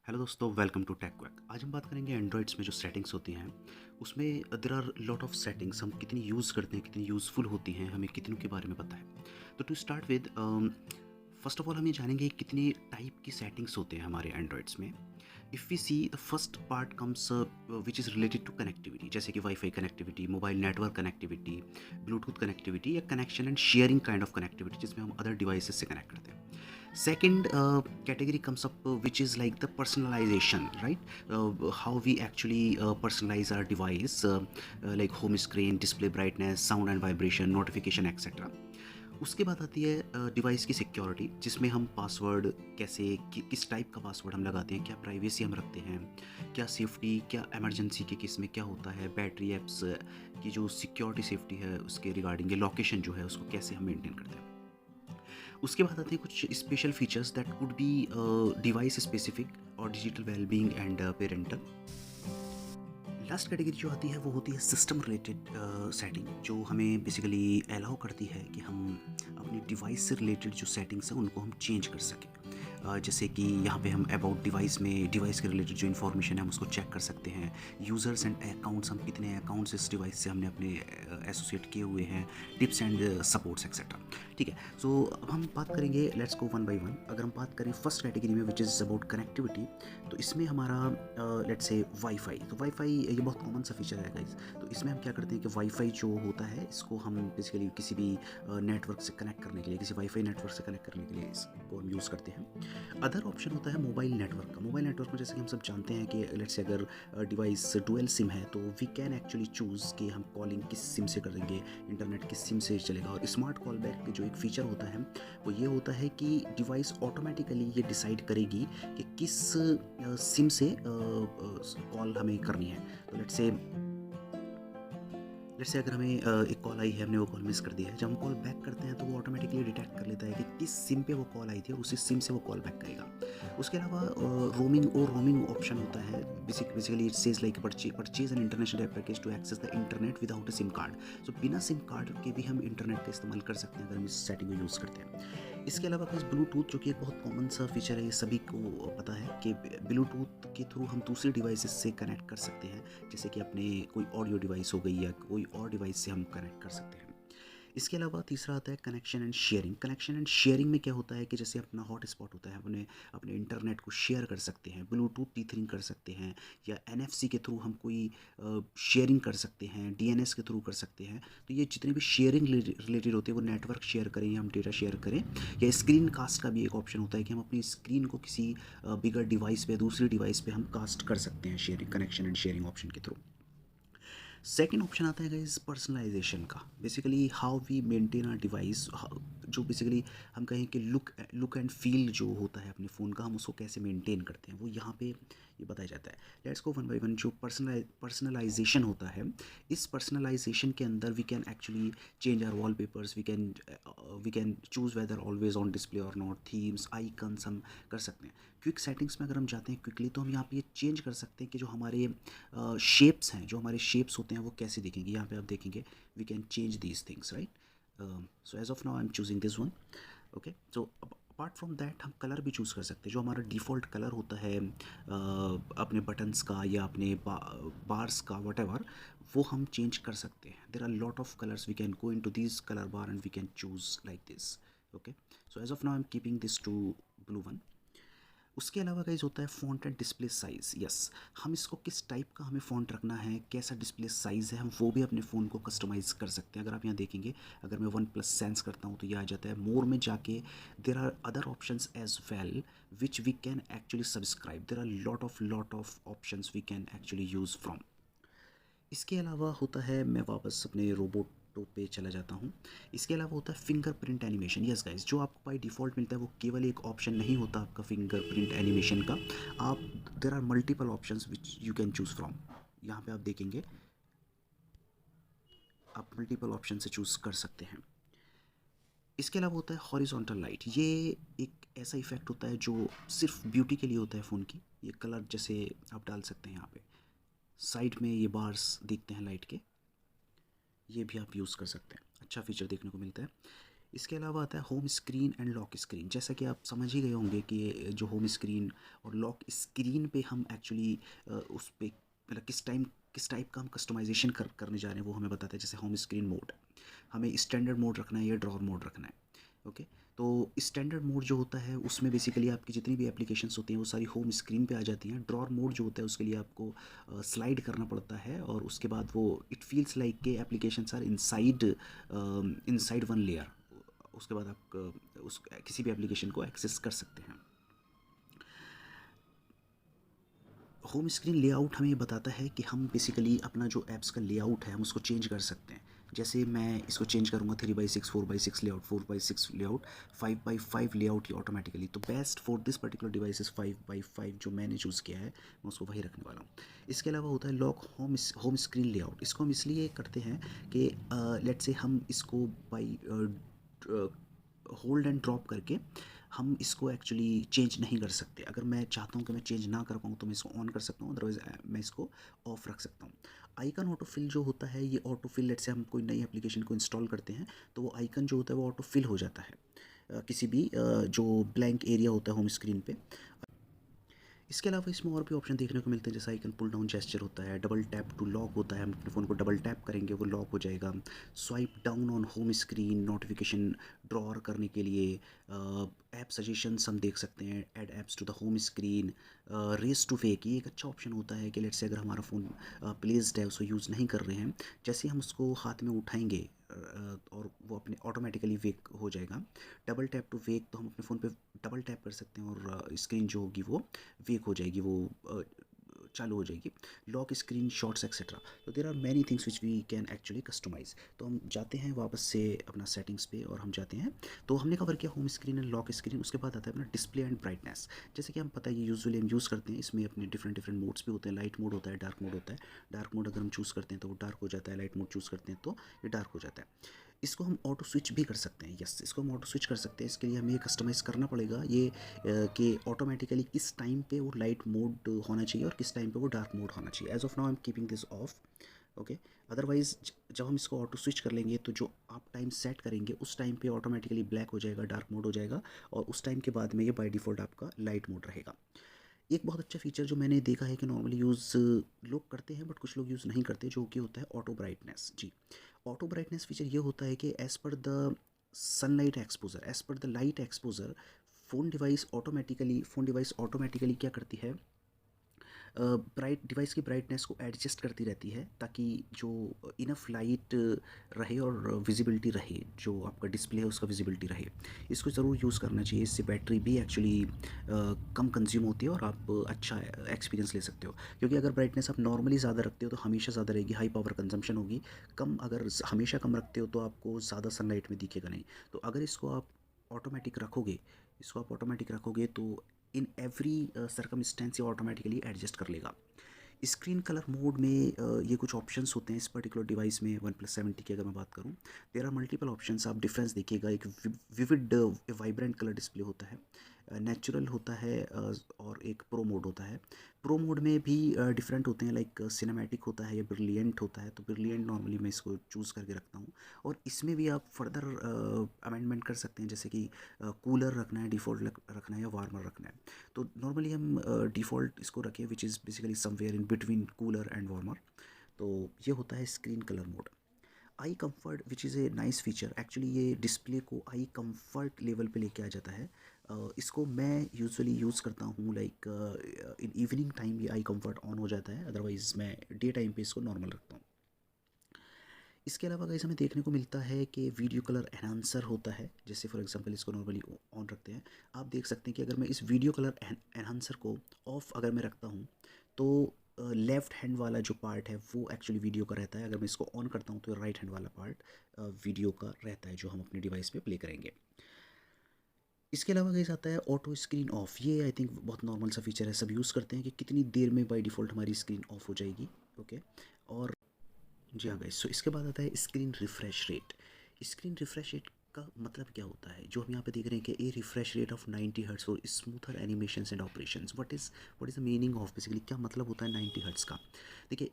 Hello दोस्तों, welcome to take quack. आज हम बात करेंगे एंड्रॉइड्स में जो सेटिंग्स होती हैं उसमें there are lot of settings. हम कितनी यूज़ करते हैं, कितनी यूज़फुल होती हैं, हमें कितनों के बारे में पता है। तो to start with, first of all हम ये जानेंगे कितने टाइप की सेटिंग्स होते हैं हमारे एंड्रॉइड्स में। If we see the first part comes which is related to connectivity, जैसे कि wifi connectivity, mobile network connectivity, Bluetooth connectivity या connection and sharing kind of connectivity जिसमें हम अदर डिवाइसेस से कनेक्ट करते हैं। Second category comes up, which is like the personalization, right? How we actually personalize our device, like home screen, display brightness, sound and vibration, notification, etc. उसके बाद आती है device की सिक्योरिटी, जिसमें हम पासवर्ड कैसे किस टाइप का पासवर्ड हम लगाते हैं, क्या प्राइवेसी हम रखते हैं, क्या सेफ्टी, क्या इमरजेंसी के केस में क्या होता है, बैटरी एप्स की जो सिक्योरिटी सेफ्टी है उसके रिगार्डिंग, लोकेशन जो है उसको कैसे हम मेंटेन करते हैं। उसके बाद आते हैं कुछ special features that could be device specific और digital wellbeing and parental. Last category जो आती है वो होती है सिस्टम रिलेटेड सेटिंग, जो हमें बेसिकली अलाउ करती है कि हम अपनी डिवाइस से रिलेटेड जो सेटिंग्स हैं उनको हम चेंज कर सकें। जैसे कि यहाँ पे हम अबाउट डिवाइस में डिवाइस के रिलेटेड जो इन्फॉर्मेशन है हम उसको चेक कर सकते हैं। यूज़र्स एंड अकाउंट्स, हम कितने अकाउंट्स इस डिवाइस से हमने अपने एसोसिएट किए हुए हैं, टिप्स एंड सपोर्ट्स एक्सेट्रा। ठीक है, सो अब हम बात करेंगे, let's go one by one. अगर हम बात करें फर्स्ट कैटेगरी में विच इज़ अबाउट कनेक्टिविटी, तो इसमें हमारा लेट्स से वाईफाई। तो वाईफाई ये बहुत कॉमन सा फीचर है गाइस। तो इसमें हम क्या करते हैं कि वाईफाई जो होता है इसको हम बेसिकली किसी भी नेटवर्क से कनेक्ट करने के लिए, किसी वाईफाई नेटवर्क से कनेक्ट करने के लिए इसको हम यूज़ करते हैं। अदर ऑप्शन होता है मोबाइल नेटवर्क का। मोबाइल नेटवर्क में जैसे कि हम सब जानते हैं कि लेट्स से अगर डिवाइस डुअल सिम है तो वी कैन एक्चुअली चूज़ कि हम कॉलिंग किस सिम से करेंगे, इंटरनेट किस सिम से चलेगा। और स्मार्ट कॉल बैक के जो एक फ़ीचर होता है वो ये होता है कि डिवाइस ऑटोमेटिकली ये डिसाइड करेगी कि किस सिम से कॉल हमें करनी है। तो लेट्स से अगर हमें एक कॉल आई है, हमने वो कॉल मिस कर दिया है, जब हम कॉल बैक करते हैं तो वो ऑटोमेटिकली डिटेक्ट कर लेता है कि किस सिम पे वो कॉल आई थी और उसी सिम से वो कॉल बैक करेगा। उसके अलावा रोमिंग ऑप्शन होता है। Basically it says like purchase an international data package to access the internet without a SIM card. So बिना सिम कार्ड के भी हम इंटरनेट का इस्तेमाल कर सकते हैं अगर हम इस सेटिंग को यूज़ करते हैं। इसके अलावा गाइस ब्लूटूथ, जो कि एक बहुत कॉमन सा फीचर है, ये सभी को पता है कि ब्लूटूथ के थ्रू हम दूसरी डिवाइसेस से कनेक्ट कर सकते हैं। जैसे कि अपने कोई ऑडियो डिवाइस हो गई या कोई और डिवाइस से हम कनेक्ट कर सकते हैं। इसके अलावा तीसरा आता है connection and sharing. Connection and sharing में क्या होता है कि जैसे अपना हॉटस्पॉट होता है, अपने अपने इंटरनेट को शेयर कर सकते हैं, ब्लूटूथ टीथरिंग कर सकते हैं, या एनएफसी के थ्रू हम कोई शेयरिंग कर सकते हैं, डीएनएस के थ्रू कर सकते हैं। तो ये जितने भी शेयरिंग रिलेटेड होते हैं, वो नेटवर्क शेयर करें या हम डेटा शेयर करें, या स्क्रीन कास्ट का भी एक ऑप्शन होता है कि हम अपनी स्क्रीन को किसी बिगर डिवाइस पे, दूसरी डिवाइस पे हम कास्ट कर सकते हैं sharing, connection and sharing option के थ्रू। सेकेंड ऑप्शन आता है गाइस पर्सनलाइजेशन का। Basically how we maintain our device, जो बेसिकली हम कहें कि लुक एंड फील जो होता है अपने फ़ोन का, हम उसको कैसे मेंटेन करते हैं, वो यहाँ पे ये बताया जाता है। Let's go one by one. जो पर्सनलाइजेशन होता है, इस पर्सनलाइजेशन के अंदर we can actually change our wallpapers, we can choose whether always on display और नॉट, थीम्स, आइकन्स हम कर सकते हैं। क्विक सेटिंग्स में अगर हम जाते हैं क्विकली, तो हम यहाँ पे ये चेंज कर सकते हैं कि जो हमारे शेप्स हैं, जो हमारे शेप्स होते हैं वो कैसे दिखेंगे। यहाँ पे आप देखेंगे we can change these things, right. So as of now I am choosing this one. Okay, so apart from that हम कलर भी चूज़ कर सकते हैं। जो हमारा डिफ़ॉल्ट कलर होता है अपने बटन्स का या अपने बार्स का, वट एवर, वो हम चेंज कर सकते हैं। There are lot of colours, we can go into this colour bar and we can choose like this. Okay, so as of now I am keeping this to blue one. उसके अलावा guys होता है font and display size. Yes, हम इसको किस type का हमें font रखना है, कैसा डिस्प्ले साइज़ है, हम वो भी अपने फ़ोन को कस्टमाइज़ कर सकते हैं। अगर आप यहाँ देखेंगे, अगर मैं वन प्लस सेंस करता हूँ तो ये आ जाता है। मोर में जाके there are other options as well which we can actually subscribe. There are lot of options we can actually use from. इसके अलावा होता है, मैं वापस अपने रोबोटो पे चला जाता हूँ। इसके अलावा होता है फिंगरप्रिंट एनिमेशन। यस गाइस, जो आपको बाय डिफ़ॉल्ट मिलता है वो केवल एक ऑप्शन नहीं होता आपका फिंगरप्रिंट एनिमेशन का। आप there are multiple options which you can choose from. यहाँ पे आप देखेंगे आप मल्टीपल ऑप्शन से चूज़ कर सकते हैं। इसके अलावा होता है हॉरिजॉन्टल लाइट। ये एक ऐसा इफेक्ट होता है जो सिर्फ ब्यूटी के लिए होता है फ़ोन की। ये कलर जैसे आप डाल सकते हैं यहाँ पे, साइड में ये बार्स दिखते हैं लाइट के, ये भी आप यूज़ कर सकते हैं। अच्छा फीचर देखने को मिलता है। इसके अलावा आता है home screen and lock screen. जैसा कि आप समझ ही गए होंगे कि जो होम स्क्रीन और लॉक स्क्रीन पे हम एक्चुअली उस पे मतलब किस टाइप का हम कस्टमाइजेशन करने जा रहे हैं वो हमें बताता है। जैसे होम स्क्रीन मोड हमें स्टैंडर्ड मोड रखना है या ड्रॉर मोड रखना है। ओके, तो स्टैंडर्ड मोड जो होता है उसमें बेसिकली आपकी जितनी भी एप्लीकेशंस होती हैं वो सारी होम स्क्रीन पे आ जाती हैं। ड्रॉर मोड जो होता है उसके लिए आपको स्लाइड करना पड़ता है और उसके बाद वो इट फील्स लाइक के applications are inside one layer. उसके बाद आप उस किसी भी एप्लीकेशन को एक्सेस कर सकते हैं। होम स्क्रीन लेआउट हमें ये बताता है कि हम बेसिकली अपना जो ऐप्स का लेआउट है हम उसको चेंज कर सकते हैं। जैसे मैं इसको चेंज करूँगा 3x6 4x6 layout, 4x6 layout, 5x5 layout, ये ऑटोमेटिकली। तो best for this particular device is 5x5 जो मैंने चूज़ किया है मैं उसको वही रखने वाला हूँ। इसके अलावा होता है लॉक होम स्क्रीन लेआउट। इसको हम इसलिए करते हैं कि लेट्स से हम इसको बाई होल्ड एंड ड्रॉप करके हम इसको एक्चुअली चेंज नहीं कर सकते। अगर मैं चाहता हूँ कि मैं चेंज ना कर पाऊँ तो मैं इसको ऑन कर सकता हूँ, अदरवाइज़ मैं इसको ऑफ रख सकता हूँ। आइकन ऑटो फिल जो होता है ये ऑटो फिल लेट्स से हम कोई नई एप्लीकेशन को इंस्टॉल करते हैं तो वो आइकन जो होता है वो ऑटो फिल हो जाता है किसी भी जो ब्लैंक एरिया होता है होम स्क्रीन पे। इसके अलावा इसमें और भी ऑप्शन देखने को मिलते हैं जैसे आइकन पुल डाउन जेस्चर होता है, डबल टैप टू लॉक होता है, हम अपने फ़ोन को डबल टैप करेंगे वो लॉक हो जाएगा। Swipe down on home screen notification drawer करने के लिए, ऐप सजेशंस हम देख सकते हैं, add apps to the home screen, race to fake, ये एक अच्छा ऑप्शन होता है कि लेट्स से अगर हमारा फ़ोन प्लेस्ड है उसको यूज़ नहीं कर रहे हैं, जैसे ही हम उसको हाथ में उठाएंगे और वो अपने ऑटोमेटिकली वेक हो जाएगा। डबल टैप टू वेक, तो हम अपने फ़ोन पे डबल टैप कर सकते हैं और स्क्रीन जो होगी वो वेक हो जाएगी, वो चालू हो जाएगी। Lock screen shots etcetera. तो there are many things which we can actually customise. तो हम जाते हैं वापस से अपना सेटिंग्स पे और हम जाते हैं, तो हमने कवर किया home screen and lock screen. उसके बाद आता है अपना डिस्प्ले एंड ब्राइटनेस। जैसे कि हम पता है ये यूजुअली हम यूज़ करते हैं, इसमें अपने डिफरेंट डिफरेंट मोड्स भी होते हैं। लाइट मोड होता है, डार्क मोड होता है। डार्क मोड अगर हम चूज़ करते हैं तो वो डार्क हो जाता है, लाइट मोड चूज़ करते हैं तो ये डार्क हो जाता है। इसको हम ऑटो स्विच भी कर सकते हैं। यस, इसको हम ऑटो स्विच कर सकते हैं। इसके लिए हमें ये कस्टमाइज़ करना पड़ेगा ये कि ऑटोमेटिकली किस टाइम पे वो लाइट मोड होना चाहिए और किस टाइम पे वो डार्क मोड होना चाहिए। As of now I am keeping this off. Okay, otherwise जब हम इसको ऑटो स्विच कर लेंगे तो जो आप टाइम सेट करेंगे उस टाइम पे ऑटोमेटिकली ब्लैक हो जाएगा, डार्क मोड हो जाएगा और उस टाइम के बाद में ये बाय डिफ़ॉल्ट आपका लाइट मोड रहेगा। एक बहुत अच्छा फीचर जो मैंने देखा है कि नॉर्मली यूज़ लोग करते हैं बट कुछ लोग यूज़ नहीं करते, जो कि होता है ऑटो ब्राइटनेस। जी, ऑटो ब्राइटनेस फीचर ये होता है कि as per the sunlight exposure, as per the light exposure phone device automatically क्या करती है, ब्राइट डिवाइस की ब्राइटनेस को एडजस्ट करती रहती है ताकि जो इनफ लाइट रहे और विजिबिलिटी रहे, जो आपका डिस्प्ले है उसका विजिबिलिटी रहे। इसको ज़रूर यूज़ करना चाहिए, इससे बैटरी भी एक्चुअली कम कंज्यूम होती है और आप अच्छा एक्सपीरियंस ले सकते हो। क्योंकि अगर ब्राइटनेस आप नॉर्मली ज़्यादा रखते हो तो हमेशा ज़्यादा रहेगी, हाई पावर कंजम्पशन होगी। कम अगर हमेशा कम रखते हो तो आपको ज़्यादा सनलाइट में दिखेगा नहीं। तो अगर ऑटोमेटिक रखोगे इसको आप ऑटोमेटिक रखोगे तो इन एवरी सर्कमस्टेंस ये ऑटोमेटिकली एडजस्ट कर लेगा। स्क्रीन कलर मोड में ये कुछ ऑप्शंस होते हैं इस पर्टिकुलर डिवाइस में। OnePlus 7T की अगर मैं बात करूं, देर आर मल्टीपल ऑप्शंस। आप डिफरेंस देखिएगा, एक विविड वाइब्रेंट कलर डिस्प्ले होता है, नेचुरल होता है और एक प्रो मोड होता है। प्रो मोड में भी डिफरेंट होते हैं, लाइक सिनेमैटिक होता है या ब्रिलियंट होता है। तो ब्रिलियंट नॉर्मली मैं इसको चूज़ करके रखता हूँ और इसमें भी आप फर्दर अमेंडमेंट कर सकते हैं, जैसे कि कूलर रखना है, डिफ़ॉल्ट रखना है या वार्मर रखना है। तो नॉर्मली हम डिफ़ॉल्ट इसको रखें which is basically somewhere in between cooler and warmer. तो ये होता है screen colour mode. Eye comfort which is a nice feature, actually ये डिस्प्ले को आई कंफर्ट लेवल पे लेके आ जाता है। इसको मैं यूजुअली यूज़ करता हूँ लाइक इन इवनिंग टाइम ये आई कंफर्ट ऑन हो जाता है, अदरवाइज़ मैं डे टाइम पे इसको नॉर्मल रखता हूँ। इसके अलावा गाइस हमें देखने को मिलता है कि वीडियो कलर एनहांसर होता है। जैसे फॉर एग्जांपल इसको नॉर्मली ऑन रखते हैं, आप देख सकते हैं कि अगर मैं इस वीडियो कलर एनहांसर को ऑफ अगर मैं रखता हूँ तो लेफ़्ट हैंड वाला जो पार्ट है वो एक्चुअली वीडियो का रहता है। अगर मैं इसको ऑन करता हूँ तो राइट हैंड वाला पार्ट वीडियो का रहता है जो हम अपने डिवाइस पे प्ले करेंगे। इसके अलावा गाइस आता है ऑटो स्क्रीन ऑफ। ये आई थिंक बहुत नॉर्मल सा फीचर है, सब यूज़ करते हैं कि कितनी देर में बाय डिफ़ॉल्ट हमारी स्क्रीन ऑफ हो जाएगी। ओके, और जी हाँ गाइस, सो इसके बाद आता है screen refresh rate. Screen refresh rate का मतलब क्या होता है, जो हम यहाँ पे देख रहे हैं कि a refresh rate of 90 hertz for smoother animations and operations. What is the meaning of, basically क्या मतलब होता है 90 हर्ट्स का। देखिए,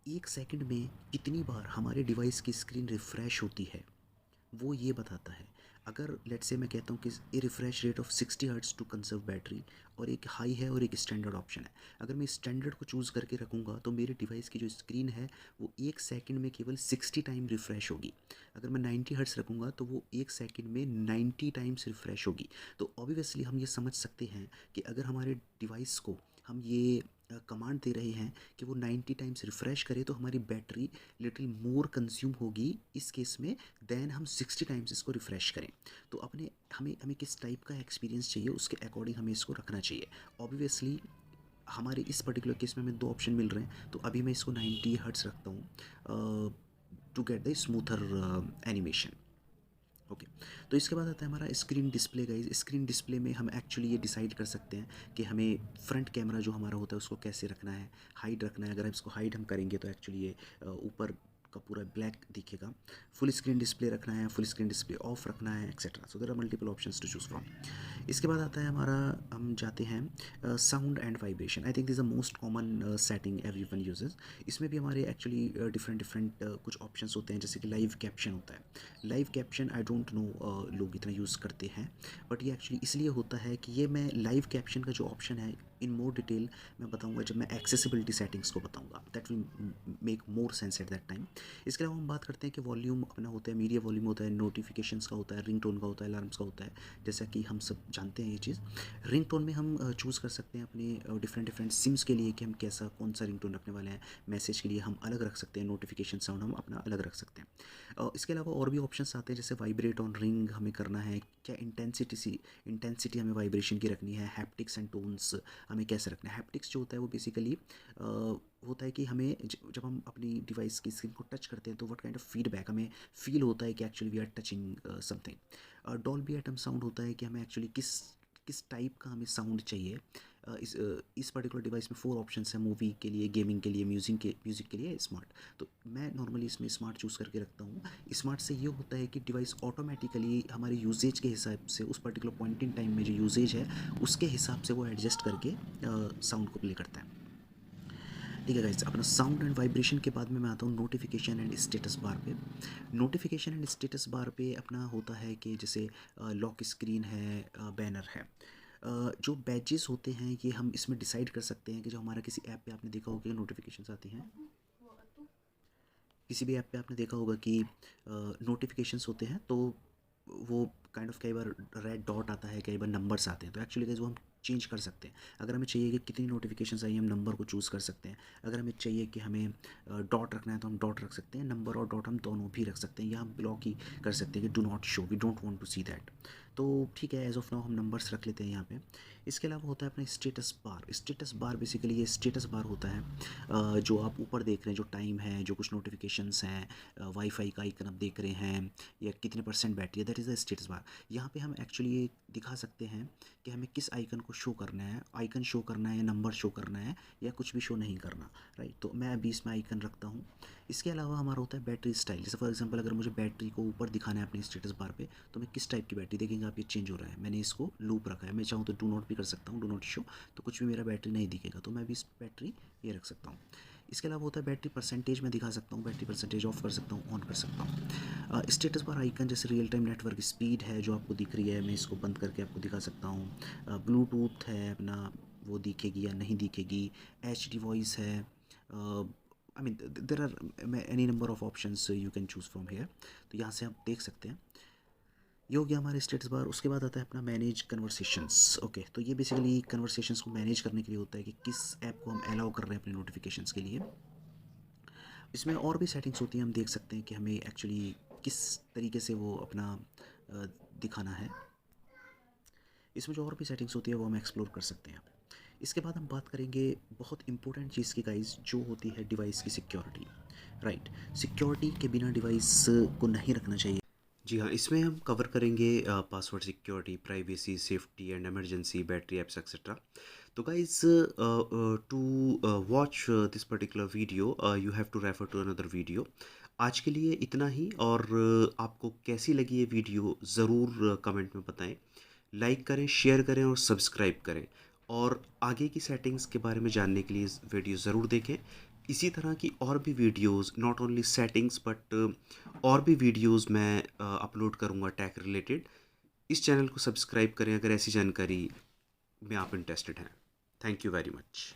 एक सेकंड में कितनी बार हमारे डिवाइस की स्क्रीन रिफ्रेश होती है वो ये बताता है, अगर लेट्स से मैं कहता हूँ कि a refresh rate of 60 hertz to conserve battery, और एक हाई है और एक स्टैंडर्ड ऑप्शन है। अगर मैं स्टैंडर्ड को चूज़ करके रखूँगा तो मेरे डिवाइस की जो स्क्रीन है वो 1 सेकंड में केवल 60 टाइम रिफ़्रेश होगी। अगर मैं 90 हर्ट्ज रखूँगा तो वो 1 सेकंड में 90 टाइम्स रिफ़्रेश होगी। तो ऑब्वियसली हम ये समझ सकते हैं कि अगर हमारे डिवाइस को हम ये कमांड दे रहे हैं कि वो 90 टाइम्स रिफ़्रेश करे, तो हमारी बैटरी लिटिल मोर कंज्यूम होगी इस केस में देन हम 60 टाइम्स इसको रिफ़्रेश करें। तो अपने हमें हमें किस टाइप का एक्सपीरियंस चाहिए उसके अकॉर्डिंग हमें इसको रखना चाहिए। ऑब्वियसली हमारे इस पर्टिकुलर केस में हमें 2 ऑप्शन मिल रहे हैं, तो अभी मैं इसको 90 हर्ट्ज़ रखता हूँ to get the smoother animation. Okay, तो इसके बाद आता है हमारा screen display. Guys, screen display में हम एक्चुअली ये डिसाइड कर सकते हैं कि हमें फ्रंट कैमरा जो हमारा होता है उसको कैसे रखना है, हाइड रखना है। अगर हम इसको हाइड हम करेंगे तो एक्चुअली ये ऊपर का पूरा ब्लैक दिखेगा। फुल स्क्रीन डिस्प्ले रखना है, फुल स्क्रीन डिस्प्ले ऑफ रखना है, etcetera. So there are multiple options to choose from. इसके बाद आता है हमारा, हम जाते हैं sound and vibration. I think this a most common setting everyone uses. इसमें भी हमारे एक्चुअली डिफरेंट डिफरेंट कुछ ऑप्शंस होते हैं, जैसे कि लाइव कैप्शन होता है। Live caption I don't know लोग इतना यूज़ करते हैं, बट ये एक्चुअली इसलिए होता है कि ये मैं लाइव कैप्शन का जो ऑप्शन है इन मोर डिटेल मैं बताऊंगा जब मैं एक्सेसिबिलिटी सेटिंग्स को बताऊंगा। That will make more sense at that time. इसके अलावा हम बात करते हैं कि वॉल्यूम अपना होता है, मीडिया वॉल्यूम होता है, नोटिफिकेशंस का होता है, रिंगटोन का होता है, अलार्म्स का होता है। जैसा कि हम सब जानते हैं ये चीज़। रिंगटोन में हम चूज़ कर सकते हैं अपने डिफरेंट डिफरेंट सिम्स के लिए कि हम कैसा कौन सा रिंगटोन रखने वाले हैं। मैसेज के लिए हम अलग रख सकते हैं, नोटिफिकेशन साउंड हम अपना अलग रख सकते हैं। इसके अलावा और भी ऑप्शंस आते हैं, जैसे वाइब्रेट ऑन रिंग हमें करना है, क्या इंटेंसिटी हमें वाइब्रेशन की रखनी है, हैप्टिक्स एंड टोन्स हमें कैसे रखना है। हैप्टिक्स जो होता है वो बेसिकली होता है कि हमें जब हम अपनी डिवाइस की स्क्रीन को टच करते हैं तो व्हाट काइंड ऑफ फीडबैक हमें फील होता है कि actually we are touching something. Dolby Atmos sound होता है कि हमें एक्चुअली किस किस टाइप का हमें साउंड चाहिए। इस पर्टिकुलर डिवाइस में 4 ऑप्शंस हैं, मूवी के लिए, गेमिंग के लिए, म्यूज़िक के लिए, स्मार्ट। तो मैं नॉर्मली इसमें स्मार्ट चूज़ करके रखता हूँ। स्मार्ट से ये होता है कि डिवाइस ऑटोमेटिकली हमारे यूजेज के हिसाब से, उस पर्टिकुलर पॉइंट इन टाइम में जो यूजेज है उसके हिसाब से वो एडजस्ट करके साउंड को प्ले करता है। ठीक है गाइस, अपना साउंड एंड वाइब्रेशन के बाद में मैं आता हूँ नोटिफिकेशन एंड स्टेटस बार पे। नोटिफिकेशन एंड स्टेटस बार पे अपना होता है कि जैसे लॉक स्क्रीन है, बैनर है। जो बैजेस होते हैं ये हम इसमें डिसाइड कर सकते हैं कि जो हमारा किसी ऐप पे आपने देखा होगा कि नोटिफिकेशंस आती हैं, किसी भी ऐप पे आपने देखा होगा कि नोटिफिकेशंस होते हैं तो वो काइंड ऑफ कई बार रेड डॉट आता है, कई बार नंबर्स आते हैं। तो एक्चुअली गाइस वो हम चेंज कर सकते हैं। अगर हमें चाहिए कि कितनी नोटिफिकेशंस आई हम नंबर को चूज़ कर सकते हैं। अगर हमें चाहिए कि हमें डॉट रखना है तो हम डॉट रख सकते हैं, नंबर और डॉट हम दोनों भी रख सकते हैं, या हम ब्लॉक ही कर सकते हैं कि do not show, we don't want to see that. तो ठीक है, एज ऑफ नाउ हम नंबर्स रख लेते हैं यहाँ पे। इसके अलावा होता है अपना status bar. Status bar basically ये स्टेटस बार होता है जो आप ऊपर देख रहे हैं, जो टाइम है, जो कुछ नोटिफिकेशंस हैं, वाईफाई का आइकन आप देख रहे हैं, या कितने % बैटरी है, that is the status bar. यहाँ पे हम एक्चुअली ये दिखा सकते हैं कि हमें किस आइकन को शो करना है, आइकन शो करना है या नंबर शो करना है या कुछ भी शो नहीं करना, राइट। तो मैं अभी इसमें आइकन रखता हूँ। इसके अलावा हमारा होता है बैटरी स्टाइल। जैसे फॉर एग्जांपल अगर मुझे बैटरी को ऊपर दिखाना है अपने स्टेटस बार पे, तो मैं किस टाइप की बैटरी देखेंगे आप, ये चेंज हो रहा है। मैंने इसको लूप रखा है, मैं चाहूँ तो डू नॉट भी कर सकता हूँ, डू नॉट शो, तो कुछ भी मेरा बैटरी नहीं दिखेगा। तो मैं भी इस बैटरी ये रख सकता हूँ। इसके अलावा होता है बैटरी परसेंटेज में दिखा सकता हूँ, बैटरी परसेंटेज ऑफ कर सकता हूँ, ऑन कर सकता हूँ। स्टेटस बार आइकन जैसे रियल टाइम नेटवर्क स्पीड है जो आपको दिख रही है, मैं इसको बंद करके आपको दिखा सकता हूँ। ब्लूटूथ है अपना, वो दिखेगी या नहीं दिखेगी। एच डी वॉइस है। I mean there are any number of options you can choose from here. तो यहाँ से आप देख सकते हैं। ये हो गया हमारे स्टेटस बार। उसके बाद आता है अपना मैनेज कन्वर्सेशंस। ओके, तो ये बेसिकली कन्वर्सेशंस को मैनेज करने के लिए होता है कि किस ऐप को हम अलाउ कर रहे हैं अपने नोटिफिकेशंस के लिए। इसमें और भी सेटिंग्स होती हैं, हम देख सकते हैं कि हमें एक्चुअली किस तरीके से वो अपना दिखाना है। इसमें जो और भी सेटिंग्स होती है वो हम एक्सप्लोर कर सकते हैं। इसके बाद हम बात करेंगे बहुत इंपॉर्टेंट चीज़ की गाइस, जो होती है डिवाइस की सिक्योरिटी, राइट। सिक्योरिटी के बिना डिवाइस को नहीं रखना चाहिए। जी हाँ, इसमें हम कवर करेंगे password security, privacy, safety and emergency, battery apps etcetera. तो guys, to watch this particular video you have to refer to another video. आज के लिए इतना ही, और आपको कैसी लगी ये वीडियो ज़रूर कमेंट में बताएं। लाइक करें, शेयर करें और सब्सक्राइब करें। और आगे की सेटिंग्स के बारे में जानने के लिए इस वीडियो ज़रूर देखें। इसी तरह की और भी videos, not only settings but और भी वीडियोस मैं अपलोड करूँगा टेक रिलेटेड। इस चैनल को सब्सक्राइब करें अगर ऐसी जानकारी में आप इंटरेस्टेड हैं। Thank you very much.